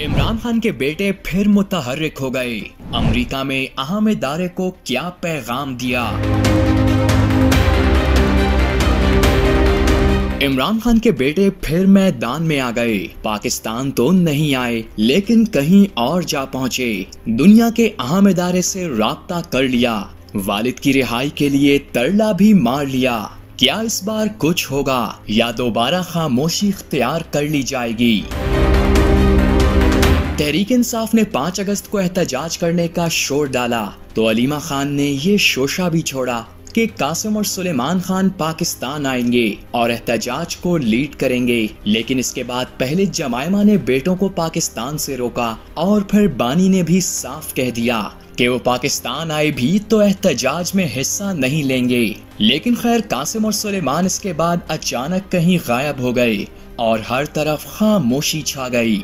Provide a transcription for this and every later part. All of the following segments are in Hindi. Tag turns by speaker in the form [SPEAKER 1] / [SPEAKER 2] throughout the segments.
[SPEAKER 1] इमरान खान के बेटे फिर मुतहर्रिक हो गए। अमेरिका में अहम इदारे को क्या पैगाम दिया। इमरान खान के बेटे फिर मैदान में आ गए। पाकिस्तान तो नहीं आए लेकिन कहीं और जा पहुंचे। दुनिया के अहम इदारे से राब्ता कर लिया। वालिद की रिहाई के लिए तरला भी मार लिया। क्या इस बार कुछ होगा या दोबारा खामोशी इख्तियार कर ली जाएगी। तहरीक इंसाफ ने 5 अगस्त को एहतजाज करने का शोर डाला तो अलीमा खान ने ये शोशा भी छोड़ा कि कासिम और सुलेमान खान पाकिस्तान आएंगे और एहतजाज को लीड करेंगे। लेकिन इसके बाद पहले जमायमा ने बेटों को पाकिस्तान से रोका और फिर बानी ने भी साफ कह दिया कि वो पाकिस्तान आए भी तो एहतजाज में हिस्सा नहीं लेंगे। लेकिन खैर कासिम और सुलेमान इसके बाद अचानक कहीं गायब हो गए और हर तरफ खामोशी छा गई।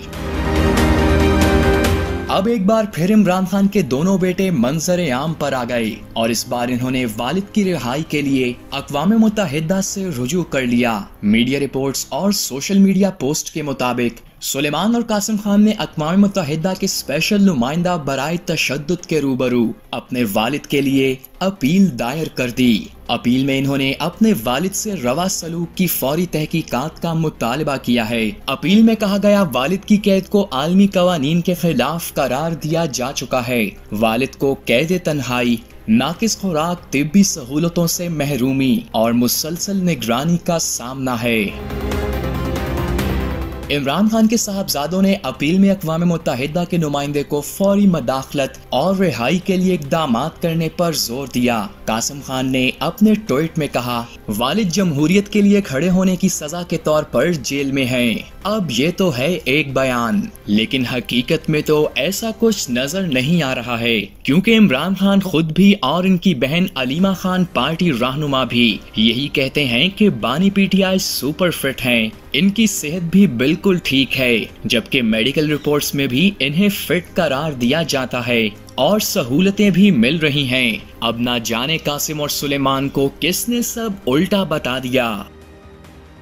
[SPEAKER 1] अब एक बार फिर इमरान खान के दोनों बेटे मंजर आम पर आ गए और इस बार इन्होंने वालिद की रिहाई के लिए अक़वाम मुत्तहिदा से रुजू कर लिया। मीडिया रिपोर्ट्स और सोशल मीडिया पोस्ट के मुताबिक सुलेमान और कासिम खान ने अक़वाम मुत्तहिदा के स्पेशल नुमाइंदा बराए तशद्दुद के रूबरू अपने वालिद के लिए अपील दायर कर दी। अपील में इन्होंने अपने वालिद से रवा सलूक की फौरी तहकीकात का मुतालबा किया है। अपील में कहा गया वालिद की कैद को आलमी कवानीन के खिलाफ करार दिया जा चुका है। वालिद को कैद तन्हाई, नाकिस खुराक, तिब्बी सहूलतों से महरूमी और मुसलसल निगरानी का सामना है। इमरान खान के साहबजादों ने अपील में अक़वाम मुत्तहिदा के नुमाइंदे को फौरी मदाखलत और रिहाई के लिए इक़दामात करने पर जोर दिया। कासिम खान ने अपने ट्वीट में कहा, वालिद जमहूरियत के लिए खड़े होने की सजा के तौर पर जेल में हैं। अब ये तो है एक बयान, लेकिन हकीकत में तो ऐसा कुछ नजर नहीं आ रहा है, क्योंकि इमरान खान खुद भी और इनकी बहन अलीमा खान पार्टी रहनुमा भी यही कहते हैं कि बानी पीटीआई सुपर फिट हैं। इनकी सेहत भी बिल्कुल ठीक है, जबकि मेडिकल रिपोर्ट्स में भी इन्हें फिट करार दिया जाता है और सहूलतें भी मिल रही हैं। अब ना जाने कासिम और सुलेमान को किसने सब उल्टा बता दिया।